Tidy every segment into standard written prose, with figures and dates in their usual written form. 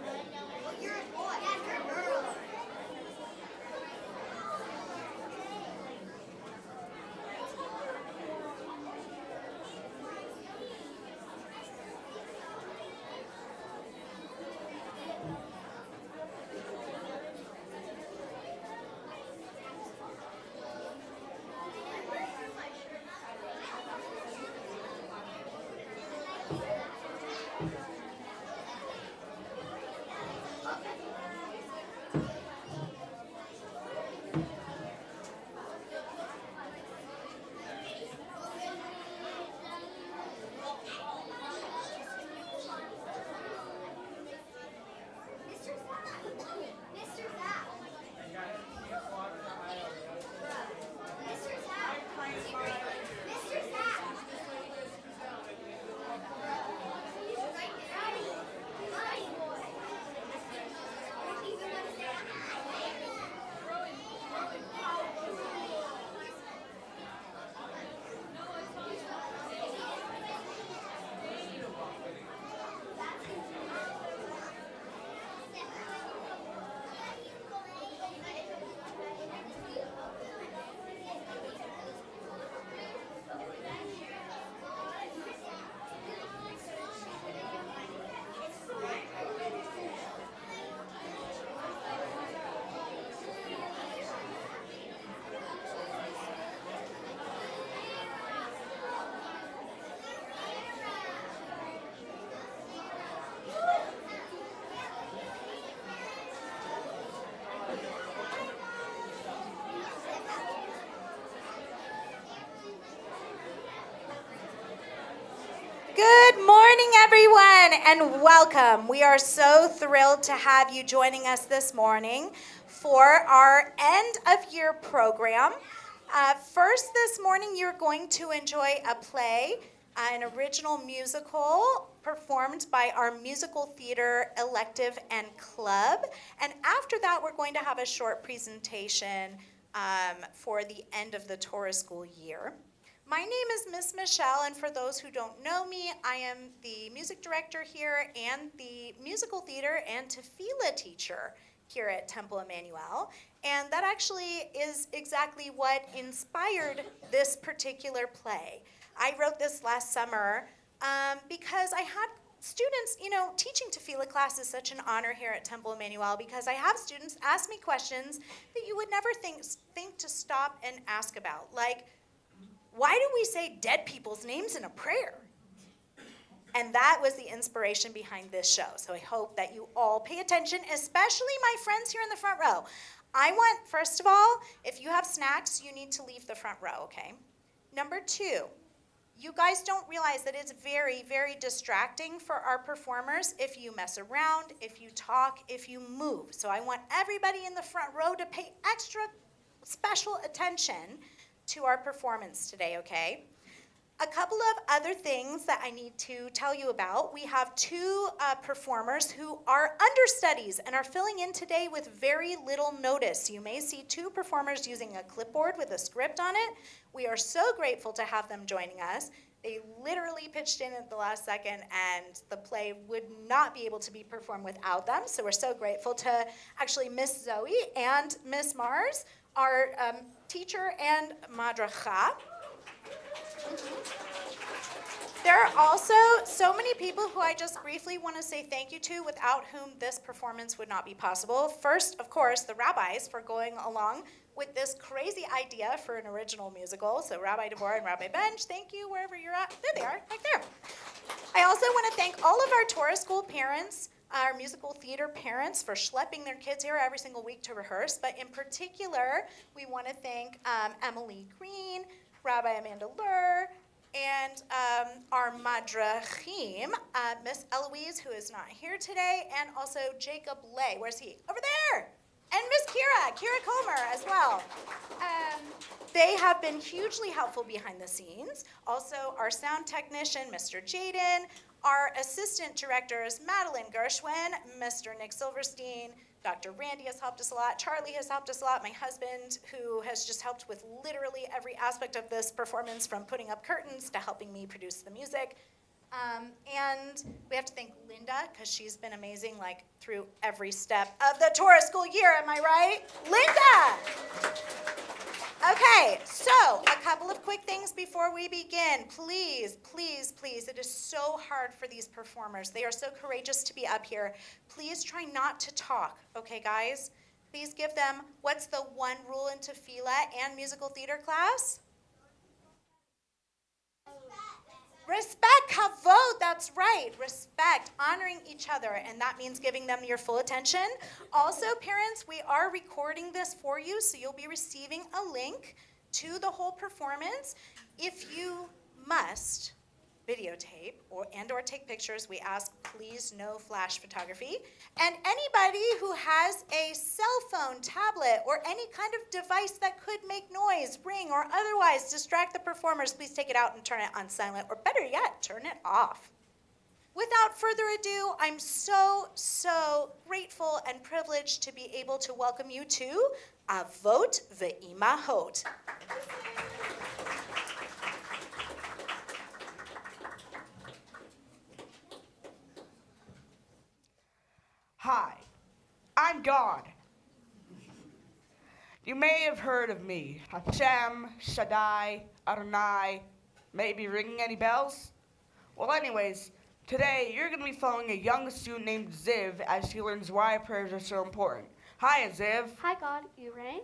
Well, you're a boy. Yeah, you're a girl. Mr. Zach. Mr. Zach. Mr. Zach. Mr. Zach. Right there. Buddy boy. He's gonna say Good morning, everyone, and welcome. We are so thrilled to have you joining us this morning for our end of year program. First this morning, you're going to enjoy a play, an original musical performed by our musical theater elective and club. And after that, we're going to have a short presentation for the end of the Torah school year. My name is Miss Michelle, and for those who don't know me, I am the music director here and the musical theater and tefillah teacher here at Temple Emanu-El. And that actually is exactly what inspired this particular play. I wrote this last summer because I had students, teaching tefillah class is such an honor here at Temple Emanu-El because I have students ask me questions that you would never think to stop and ask about, like, why do we say dead people's names in a prayer? And that was the inspiration behind this show. So I hope that you all pay attention, especially my friends here in the front row. I want, first of all, if you have snacks, you need to leave the front row, okay? Number two, you guys don't realize that it's very, very distracting for our performers if you mess around, if you talk, if you move. So I want everybody in the front row to pay extra special attention to our performance today, okay? A couple of other things that I need to tell you about. We have two performers who are understudies and are filling in today with very little notice. You may see two performers using a clipboard with a script on it. We are so grateful to have them joining us. They literally pitched in at the last second, and the play would not be able to be performed without them. So we're so grateful to actually Miss Zoe and Miss Mars, our teacher and madracha. There are also so many people who I just briefly want to say thank you to, without whom this performance would not be possible. First, of course, the rabbis for going along with this crazy idea for an original musical. So Rabbi DeVore and Rabbi Benj, thank you wherever you're at. There they are, right there. I also want to thank all of our Torah school parents, our musical theater parents, for schlepping their kids here every single week to rehearse. But in particular, we want to thank Emily Green, Rabbi Amanda Lur, and our madrachim, Miss Eloise, who is not here today, and also Jacob Lay. Where's he? Over there! And Miss Kira Comer as well. They have been hugely helpful behind the scenes. Also, our sound technician, Mr. Jaden. Our assistant directors, Madeline Gershwin, Mr. Nick Silverstein, Dr. Randy has helped us a lot. Charlie has helped us a lot. My husband, who has just helped with literally every aspect of this performance, from putting up curtains to helping me produce the music. And we have to thank Linda, because she's been amazing, like, through every step of the Torah school year. Am I right? Linda! Okay, so a couple of quick things before we begin. Please, please, please, it is so hard for these performers. They are so courageous to be up here. Please try not to talk, okay, guys? Please give them, what's the one rule in tefillah and musical theater class? Respect, kavod, that's right. Respect, honoring each other, and that means giving them your full attention. Also, parents, we are recording this for you, so you'll be receiving a link to the whole performance. If you must videotape or take pictures, we ask please no flash photography. And anybody who has a cell phone, tablet, or any kind of device that could make noise, ring, or otherwise distract the performers, please take it out and turn it on silent, or better yet, turn it off. Without further ado, I'm so, so grateful and privileged to be able to welcome you to Avot ve'Imahot. Hi, I'm God. You may have heard of me, Hashem, Shaddai, Adonai. Maybe ringing any bells? Well, anyways, today you're going to be following a young student named Ziv as she learns why prayers are so important. Hi, Ziv. Hi, God. You ready?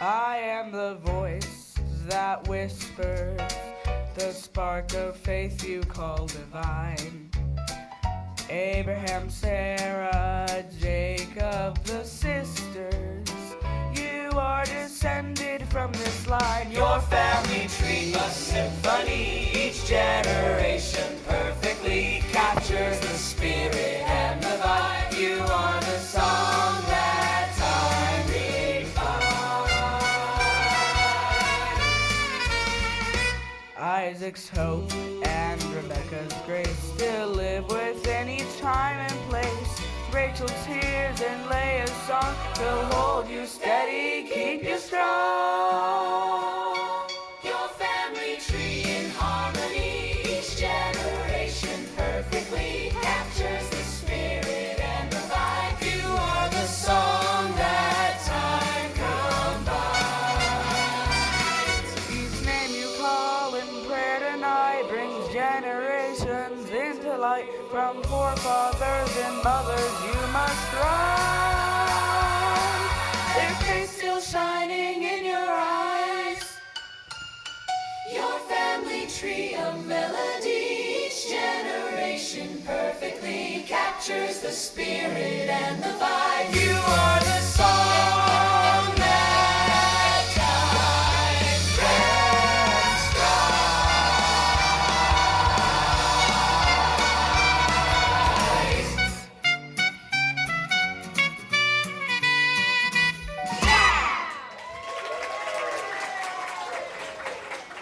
I am the voice that whispers, the spark of faith you call divine. Abraham, Sarah, Jacob, the sisters, you are descended from this line. Your family tree, a symphony, each generation perfectly captures the spirit and the vibe. You are the song that time refined. Isaac's hope and Rebecca's grace still live within each time and place. Rachel's tears and Leah's song will hold you steady, keep you strong. Your family tree in harmony, each generation perfectly captures the spirit and the vibe. You are the song that time combines. Each name you call in prayer tonight brings generations into light. From forefathers and mothers you must rise. Their faith still shining in your eyes. Your family tree of melody, each generation perfectly captures the spirit and the vibe. You are the song that time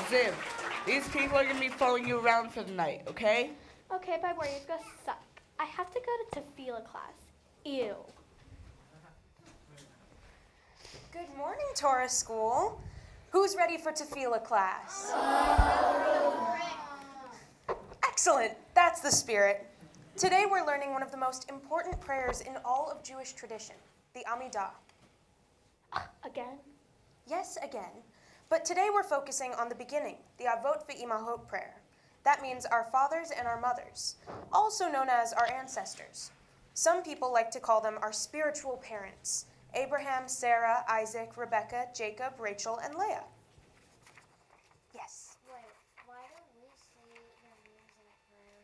Ziv, these people are going to be following you around for the night, okay? Okay, by word, it's gonna suck. I have to go to tefillah class. Ew. Good morning, Torah School. Who's ready for tefillah class? Excellent. That's the spirit. Today we're learning one of the most important prayers in all of Jewish tradition, the Amidah. Again? Yes, again. But today we're focusing on the beginning, the Avot ve'Imahot prayer. That means our fathers and our mothers, also known as our ancestors. Some people like to call them our spiritual parents: Abraham, Sarah, Isaac, Rebecca, Jacob, Rachel, and Leah. Yes. Wait, why don't we say their names in prayer?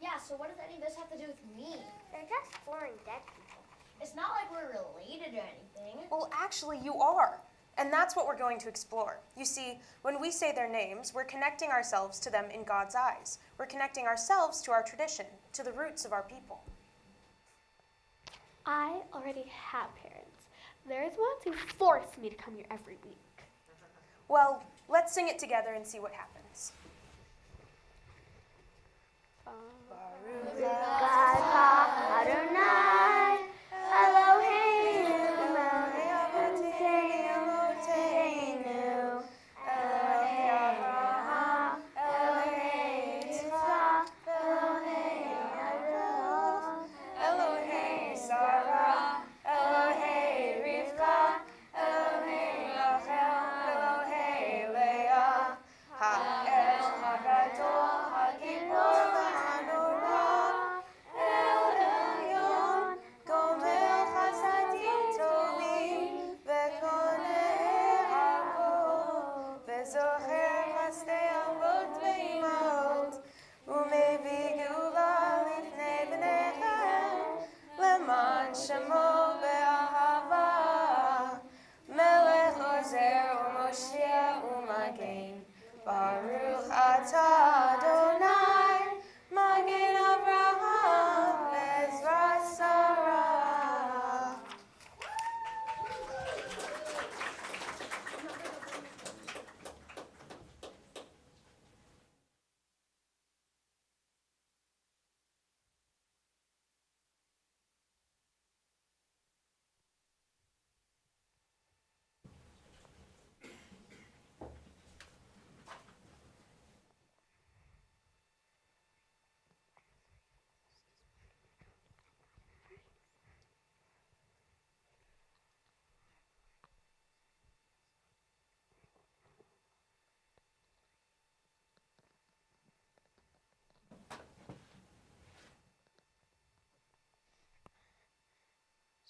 Yeah, so what does any of this have to do with me? They're just foreign dead people. It's not like we're related or anything. Well, actually, you are. And that's what we're going to explore. You see, when we say their names, we're connecting ourselves to them in God's eyes. We're connecting ourselves to our tradition, to the roots of our people. I already have parents. There's ones who force me to come here every week. Well, let's sing it together and see what happens. Adonai, Eloheinu, Eloheinu, Elohei Avraham, Elohei Yitzchak, Elohei Yaakov, Elohei Sarah, Elohei Rivka, Elohei Rachel, Elohei Leah, Ha'el HaGadol, HaGibor, HaNorah, El Elyon, Gomel Chasadim Tovim, Vekoneh Hakol, Vezocher Chasdei Avot ve'imahot, Umevi Geula lifnei bneihem, Leman Shemo be'ahava, Melech Ozer u'Moshiach u'Magen, Baruch atah Adonai, Magen Avraham, Bezrat Sarah.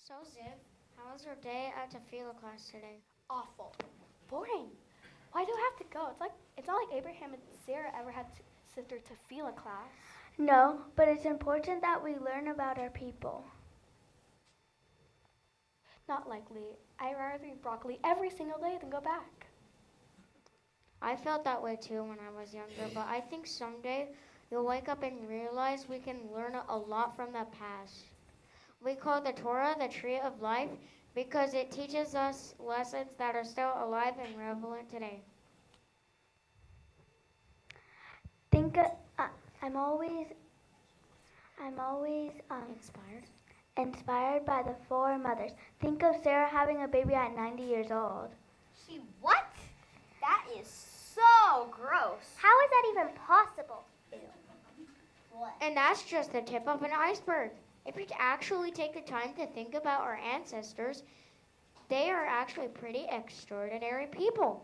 So, Ziv, how was your day at tefillah class today? Awful. Boring. Why do I have to go? It's not like Abraham and Sarah ever had to sit through tefillah class. No, but it's important that we learn about our people. Not likely. I'd rather eat broccoli every single day than go back. I felt that way too when I was younger, but I think someday you'll wake up and realize we can learn a lot from the past. We call the Torah the tree of life because it teaches us lessons that are still alive and relevant today. I'm always inspired by the four mothers. Think of Sarah having a baby at 90 years old. What? That is so gross. How is that even possible? And that's just the tip of an iceberg. If you actually take the time to think about our ancestors, they are actually pretty extraordinary people.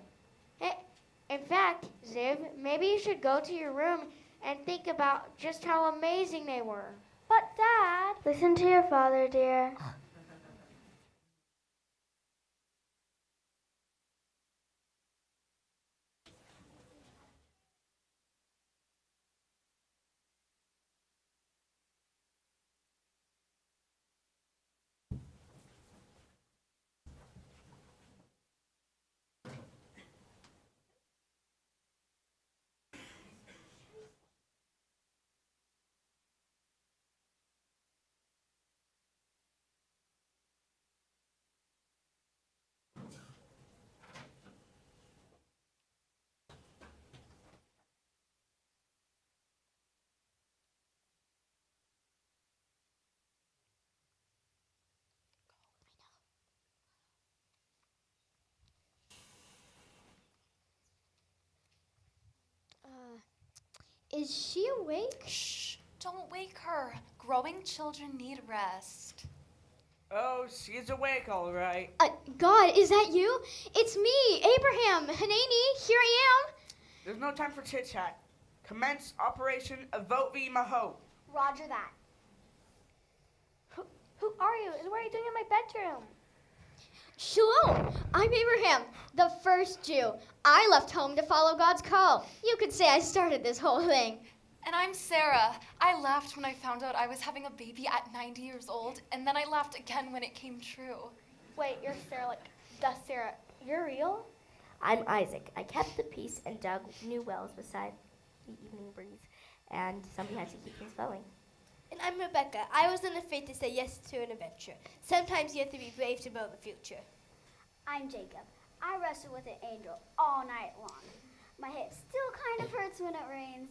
In fact, Ziv, maybe you should go to your room and think about just how amazing they were. But, Dad... Listen to your father, dear. Is she awake? Shh, don't wake her. Growing children need rest. Oh, she's awake, all right. God, is that you? It's me, Abraham. Hanani, here I am. There's no time for chit-chat. Commence Operation Avot ve'imahot. Roger that. Who are you? And what are you doing in my bedroom? Shalom, I'm Abraham, the first Jew. I left home to follow God's call. You could say I started this whole thing. And I'm Sarah. I laughed when I found out I was having a baby at 90 years old, and then I laughed again when it came true. Wait, you're Sarah, the Sarah. You're real? I'm Isaac. I kept the peace and dug new wells beside the evening breeze, and somebody had to keep things flowing. And I'm Rebecca. I was in the faith to say yes to an adventure. Sometimes you have to be brave to build the future. I'm Jacob. I wrestled with an angel all night long. My head still kind of hurts when it rains.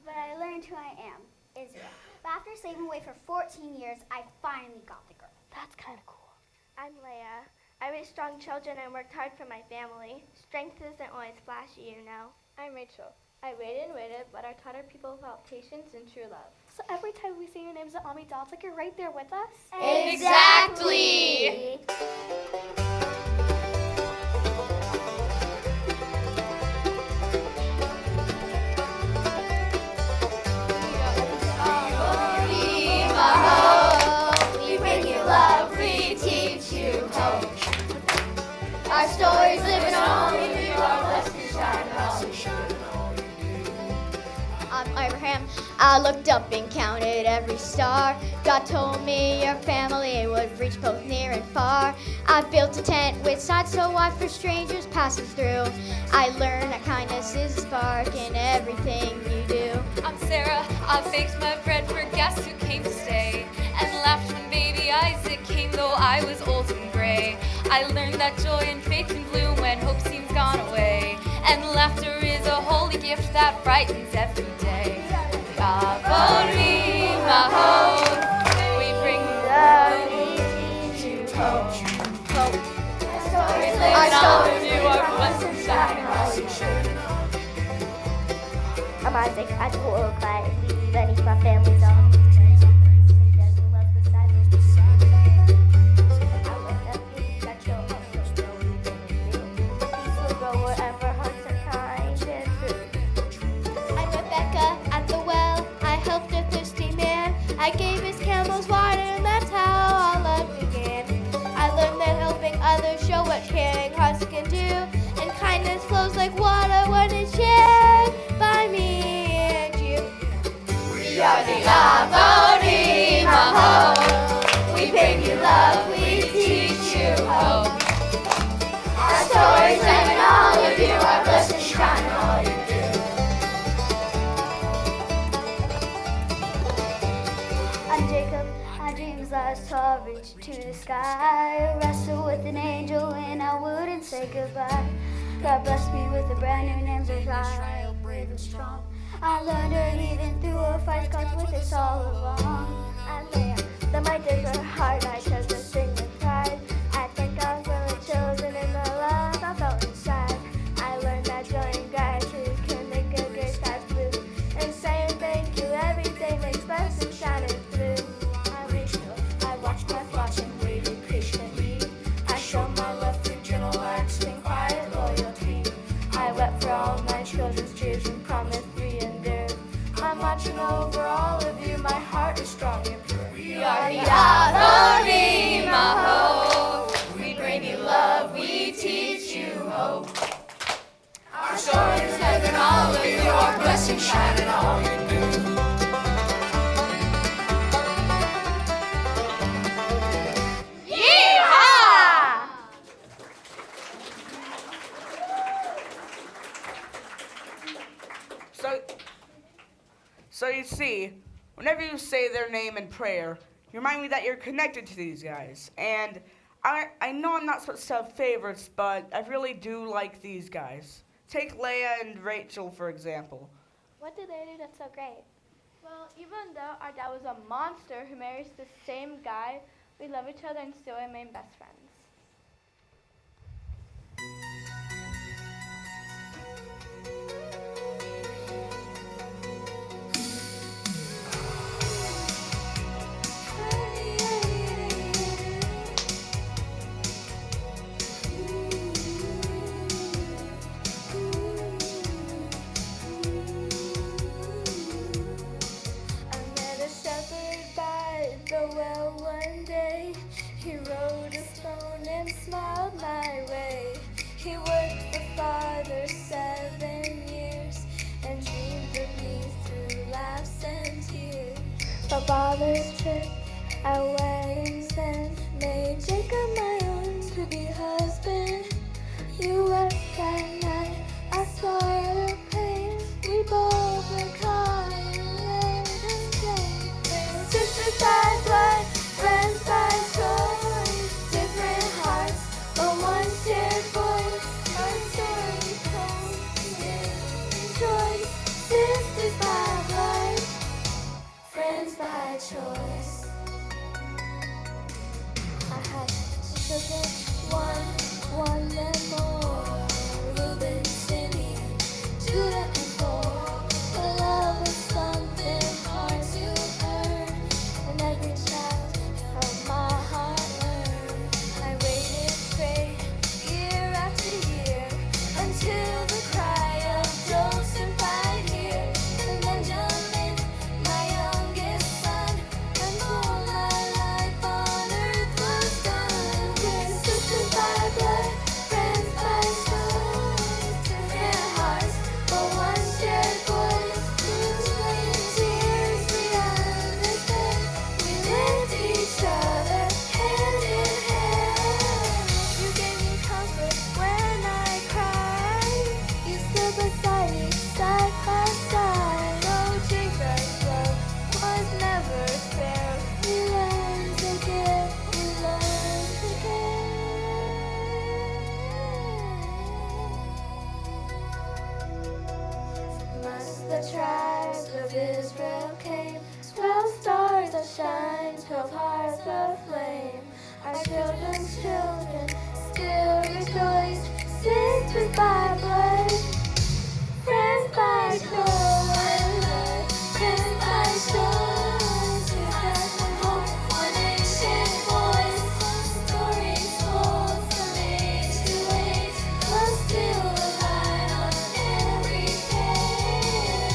but I learned who I am, Israel. But after slaving away for 14 years, I finally got the girl. That's kind of cool. I'm Leah. I raised strong children and worked hard for my family. Strength isn't always flashy, you know. I'm Rachel. I waited and waited, but I taught our people about patience and true love. So every time we say your names at Mommy Doll, it's like you're right there with us? Exactly! We bring you love, we teach you hope. Our stories live in all of you, our blessings shine in all you do. I'm Abraham. I looked up and counted every star. God told me your family would reach both near and far. I built a tent with sides so wide for strangers passing through. I learned that kindness is a spark in everything you do. I'm Sarah. I baked my bread for guests who came to stay and left when baby Isaac came, though I was old and gray. I learned that joy and faith can bloom when hope seems gone away, and laughter is a holy gift that brightens every day. Avot, we bring love, we teach you hope. Stories live in all of you, our blessings shine in all you do. I'm Isaac. I do all quietly. Benny, my family's on. I'm Rebecca at the well. I helped a thirsty man. I gave his camels water, and that's how our love began. I learned that helping others show what caring hearts can do, and kindness flows like water when it's shared by me and you. We are the Avot, we bring you love, we teach you hope. Our stories live in all of you, our blessings shine in all you do. I'm Jacob. My dreams last tall, reach to the sky. Wrestle with an angel and I wouldn't say goodbye. God blessed me with a brand new name, so I am brave and strong. I learned her even through a fight, God's with us all along. I'm Leah. Though my days were hard, I chose to sing with pride. I thank God for the chosen and the love I felt inside. I learned that joy and gratitude can make a gray sky blue. And saying thank you every day makes blessings shining through. I'm Rachel. I watched my flock and waited patiently. I showed my love through gentle acts and quiet loyalty. I wept for all my children's tears and promised free and dear. I'm watching over all of you. My heart is strong and pure. We are the Avot, we bring you love, we teach you hope. Our stories live in all of you, our blessings shine in all you do. Yeehaw! So you see, whenever you say their name in prayer, you remind me that you're connected to these guys. And I know I'm not supposed to have favorites, but I really do like these guys. Take Leah and Rachel, for example. What did they do that's so great? Well, even though our dad was a monster who marries the same guy, we love each other and still remain best friends. Smiled my way. He worked for Father 7 years and dreamed of me through laughs and tears. For Father's trip, I went and sent, made Jacob my own to be husband. You wept that night, I saw your pain. We both were crying, red and gray. Sisters by blood, friends by choice, different hearts. But one shared voice, our story told, choice, sisters by blood. The tribes of Israel came, 12 stars that shine, 12 hearts aflame. Our children's children still rejoice, sacred by blood, friends by soul and light, friends by soul, to death and hope, one nation voice, stories told from age to age, but still alive on every page.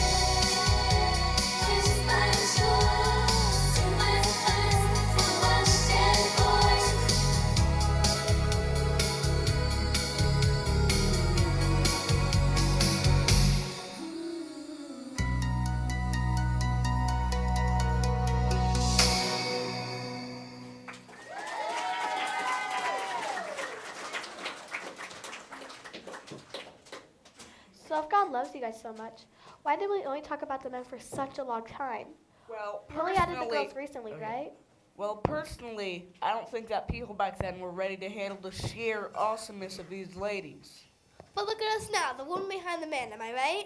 Friends by soul, to my friends, to washed and voice. So if God loves you guys so much, why did we only talk about the men for such a long time? Well, We only added the personally, girls recently, okay. right? Well, personally, I don't think that people back then were ready to handle the sheer awesomeness of these ladies. But look at us now, the woman behind the man, am I right?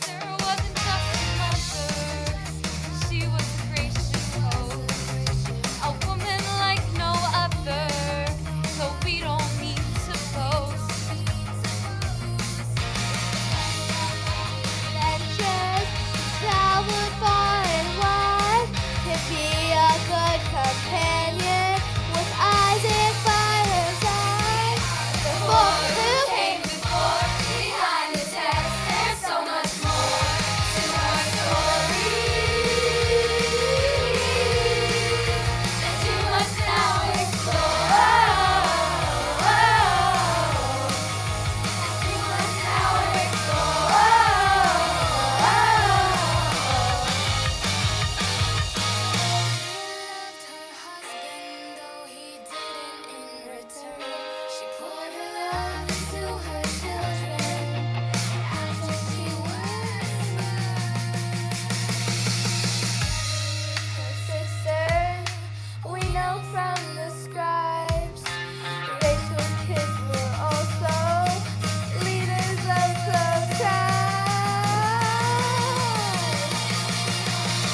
Sarah wasn't just a mother, she was a gracious host, a woman like no other, so we don't need to boast. Adventures, traveled far and wide, to be a good companion with Isaac by her side. Before who came before, behind the text, there's so much more to our story that you must now explore. That you must now explore. She poured her love to her children after she went. Her sisters, we know from the scribes, Rachel's kids were also leaders of the tribe.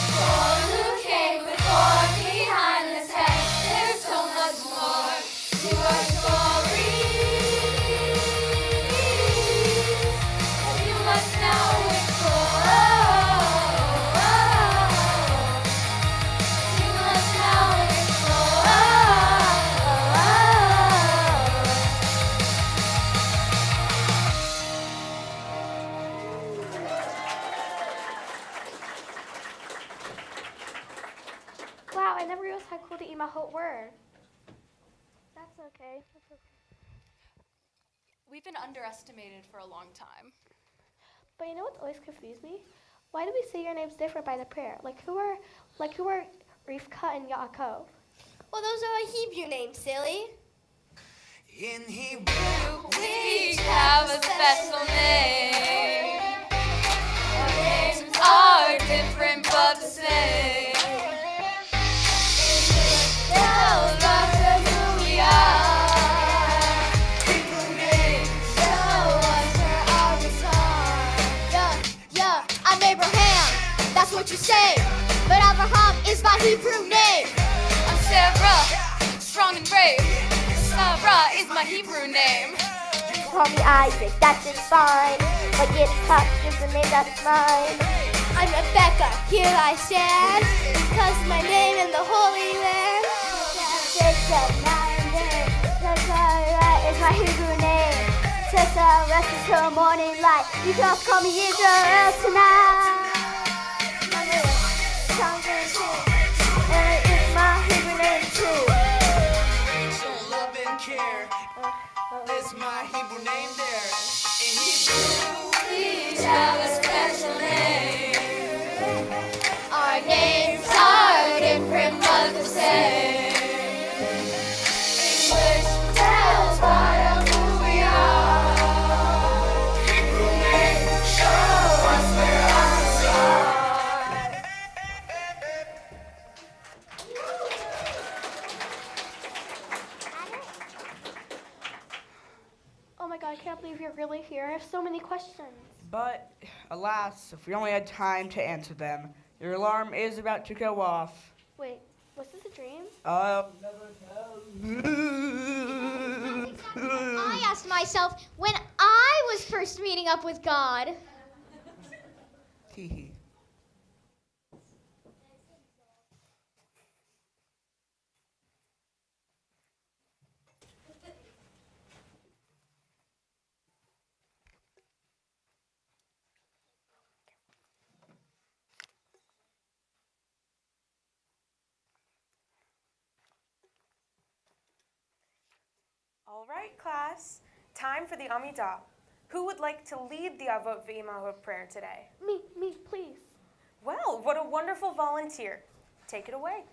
For who came before, behind the text, there's so much more to our story that you must now explore. You must now Wow, I never realized how cool the Emanu-El were. That's okay. We've been underestimated for a long time. But you know what's always confused me? Why do we say your names different by the prayer? Like who are Rivka and Yaakov? Well, those are Hebrew names, silly. We each have a special name. that's what you say. But Abraham is my Hebrew name. I'm Sarah, strong and brave. Sarah is my Hebrew name. Call me Isaac, that's just fine. But Yitzhak is the name that's mine. I'm Rebecca, here I stand, because my name in the Holy Land. Jacob, night and day. Zechariah is my Hebrew name. Tessa, rest until morning light. You can also call me Israel tonight. And it is my Hebrew name too. Rachel, love and care. Is my Hebrew name there. In Hebrew, Each have a special name. Our names are different but the same. English tells part of who we are. Hebrew name, show us where ours are. Oh my God, I can't believe you're really here. I have so many questions. But, alas, if we only had time to answer them, your alarm is about to go off. Wait, was this a dream? I asked myself when I was first meeting up with God. Hee hee. All right, class. Time for the Amidah. Who would like to lead the Avot Ve'imahot prayer today? Me, please. Well, what a wonderful volunteer. Take it away.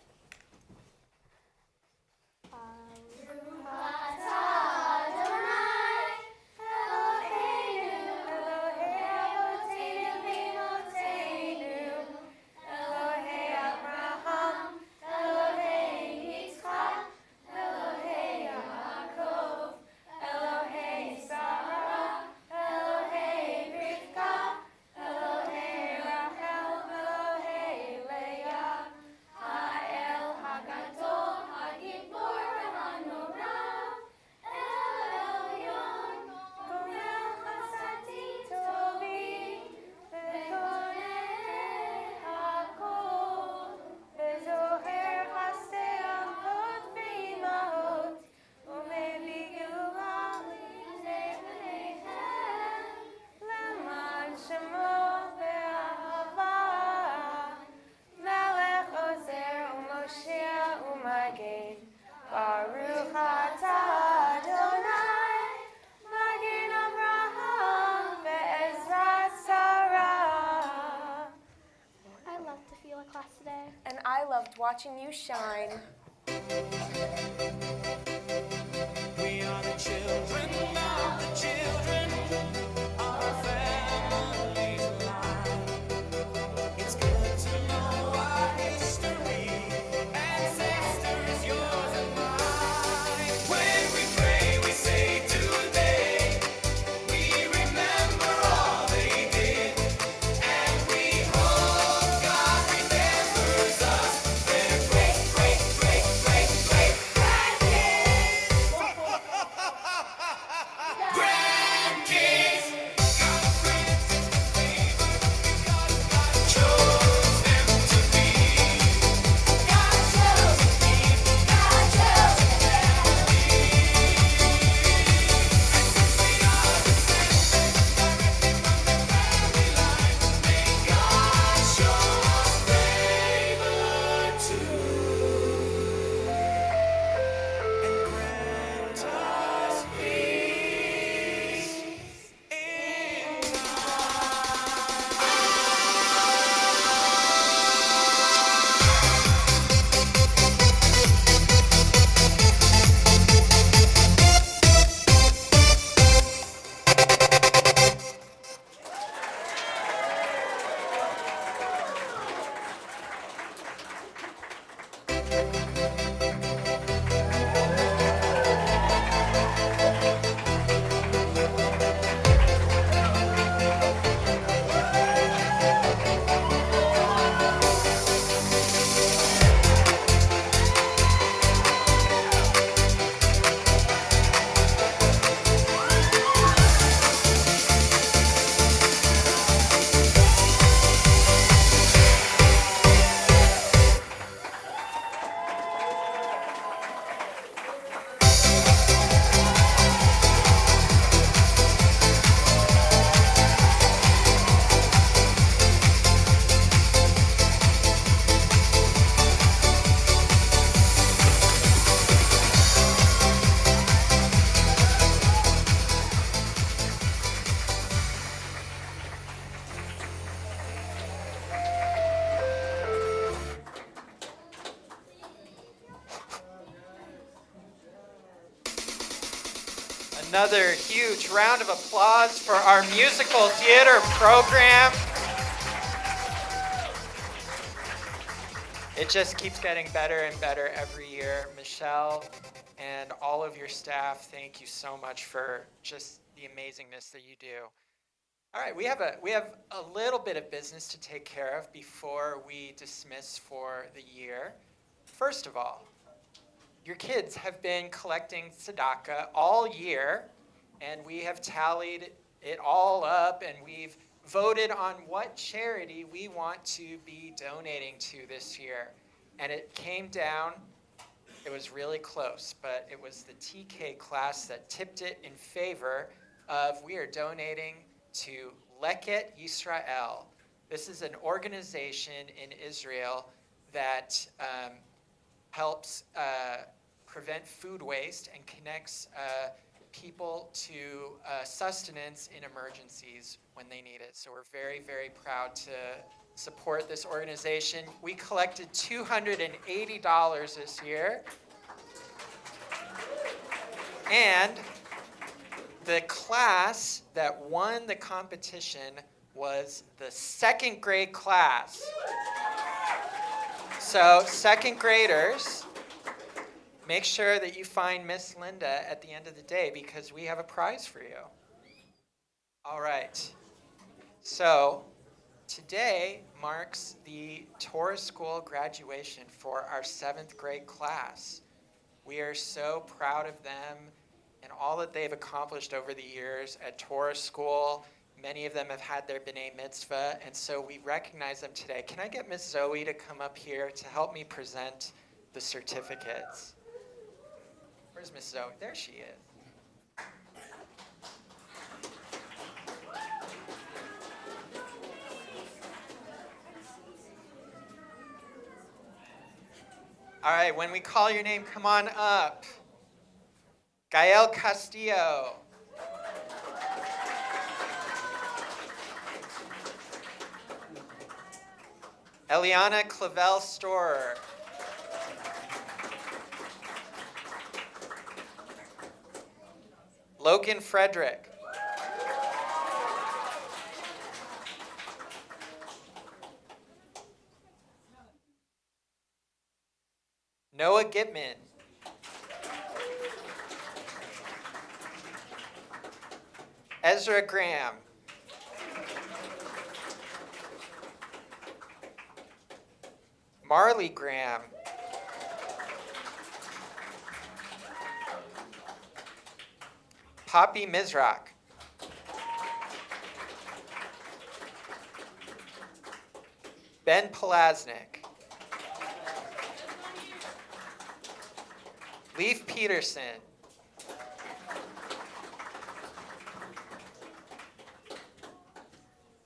I loved watching you shine. We are the children of the children. Our family's alive. It's good to know our history. Ancestors, yours and mine. When we pray, we say today. We remember all they did. And we hope God remembers us. Their great, great, great, great, great grandkids. Another huge round of applause for our musical theater program. It just keeps getting better and better every year. Michelle and all of your staff, thank you so much for just the amazingness that you do. All right, we have a little bit of business to take care of before we dismiss for the year. First of all, your kids have been collecting tzedakah all year, and we have tallied it all up, and we've voted on what charity we want to be donating to this year. And it came down, it was really close, but it was the TK class that tipped it in favor of we are donating to Leket Yisrael. This is an organization in Israel that helps prevent food waste and connects people to sustenance in emergencies when they need it. So we're very, very proud to support this organization. We collected $280 this year. And the class that won the competition was the second grade class. So second graders, make sure that you find Miss Linda at the end of the day because we have a prize for you. All right. So today marks the Torah School graduation for our 7th grade class. We are so proud of them and all that they've accomplished over the years at Torah School. Many of them have had their B'nai Mitzvah, and so we recognize them today. Can I get Miss Zoe to come up here to help me present the certificates? Where's Miss Zoe? There she is. All right, when we call your name, come on up. Gael Castillo. Eliana Clavel Storer. Logan Frederick. Noah Gitman. Ezra Graham. Marley Graham. Poppy Mizrak. Ben Palaznik. Leaf Peterson.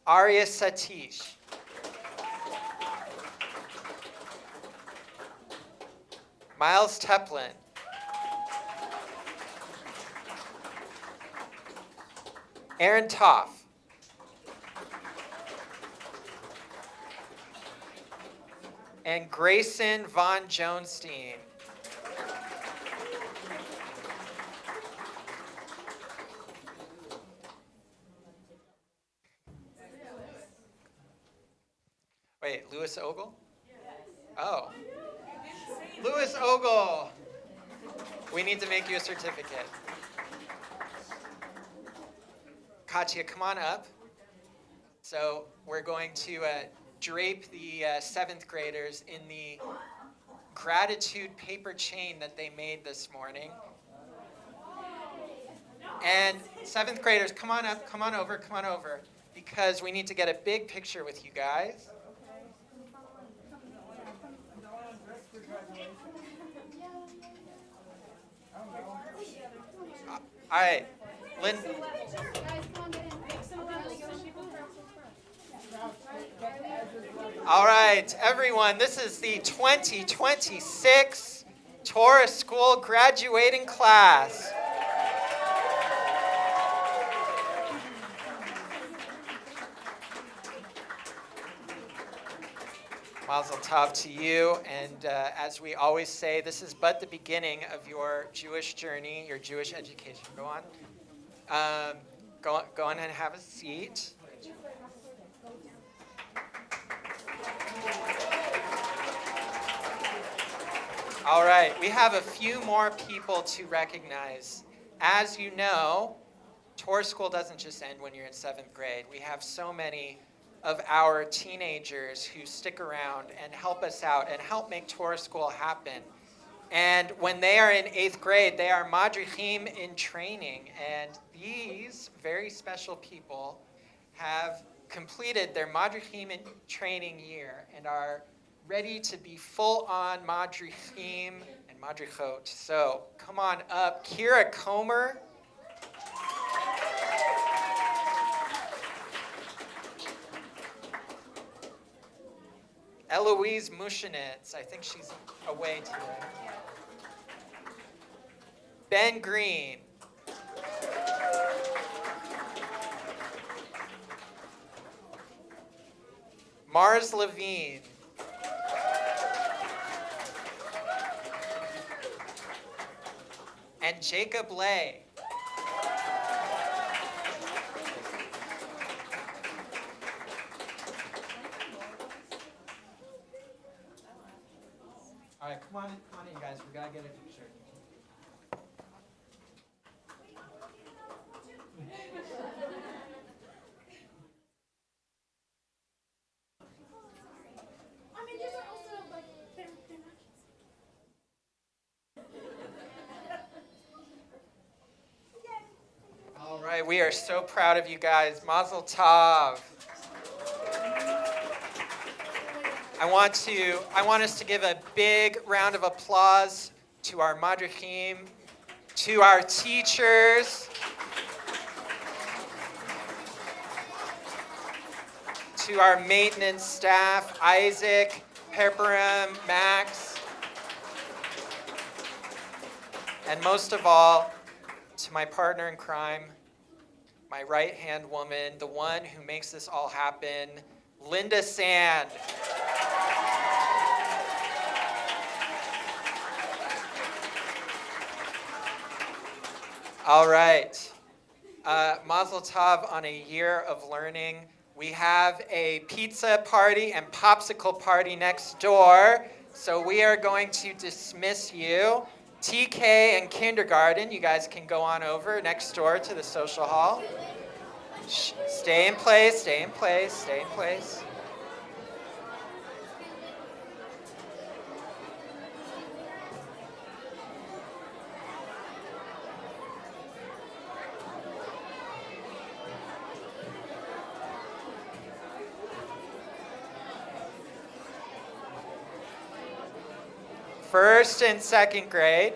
Arya Satish. Miles Teplin. Aaron Toff. And Grayson Von Jonestein. Wait, Louis Ogle? Oh. Louis Ogle. We need to make you a certificate. Katya, come on up. So we're going to drape the 7th graders in the gratitude paper chain that they made this morning. And 7th graders, come on up, come on over, because we need to get a big picture with you guys. All right, Lynn. All right, everyone, this is the 2026 Torah School graduating class. Mazel tov to you. And as we always say, this is but the beginning of your Jewish journey, your Jewish education. Go on. Go on and have a seat. All right, we have a few more people to recognize. As you know, Torah school doesn't just end when you're in 7th grade. We have so many of our teenagers who stick around and help us out and help make Torah school happen. And when they are in 8th grade, they are madrichim in training. And these very special people have completed their madrichim in training year and are ready to be full-on madrichim and madrichot. So come on up. Kira Comer. Eloise Mushinitz, I think she's away today. Ben Green. Mars Levine. And Jacob Lay. All right, come on in, guys. We gotta get a picture. All right, we are so proud of you guys. Mazel tov. I want us to give a big round of applause to our madrichim, to our teachers, to our maintenance staff, Isaac, Pepperam, Max, and most of all, to my partner in crime, my right-hand woman, the one who makes this all happen, Linda Sand. All right. Mazel tov on a year of learning. We have a pizza party and popsicle party next door, so we are going to dismiss you. TK and kindergarten, you guys can go on over next door to the social hall. Stay in place, stay in place, stay in place. First and second grade.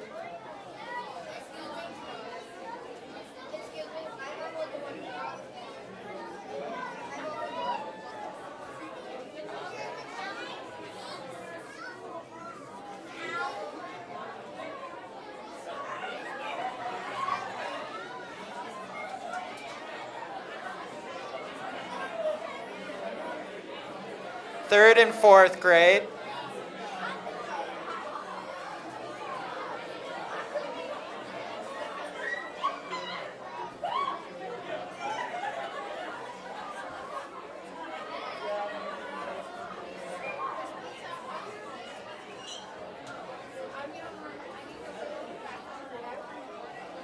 Third and fourth grade.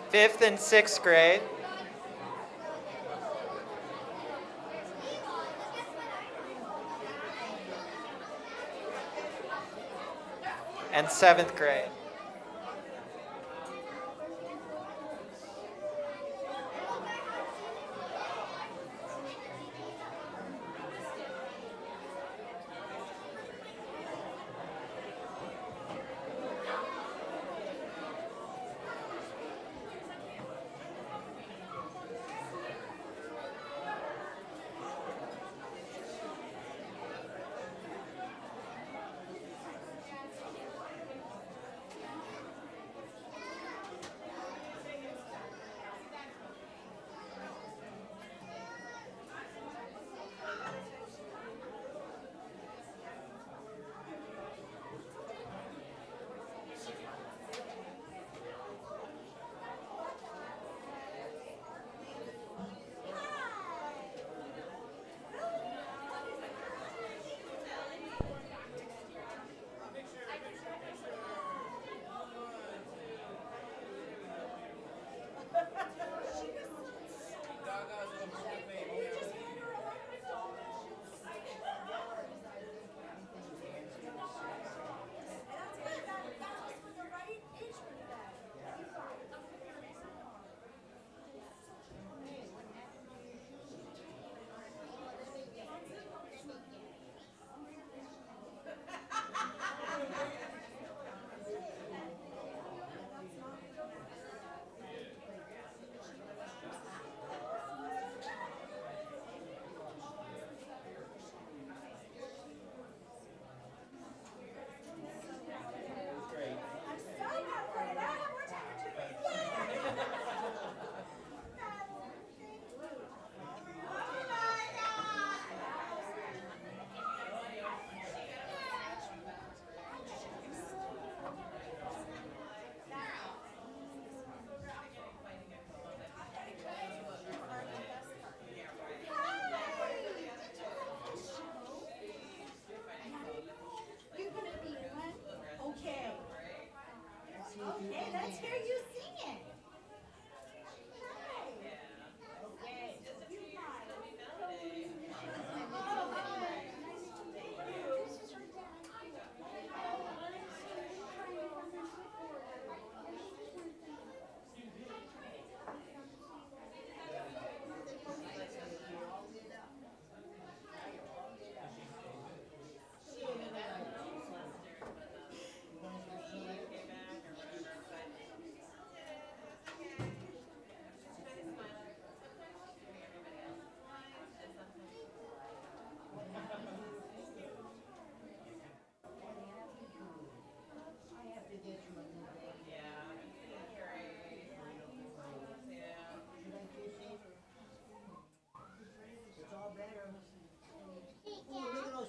Fifth and sixth grade. And seventh grade.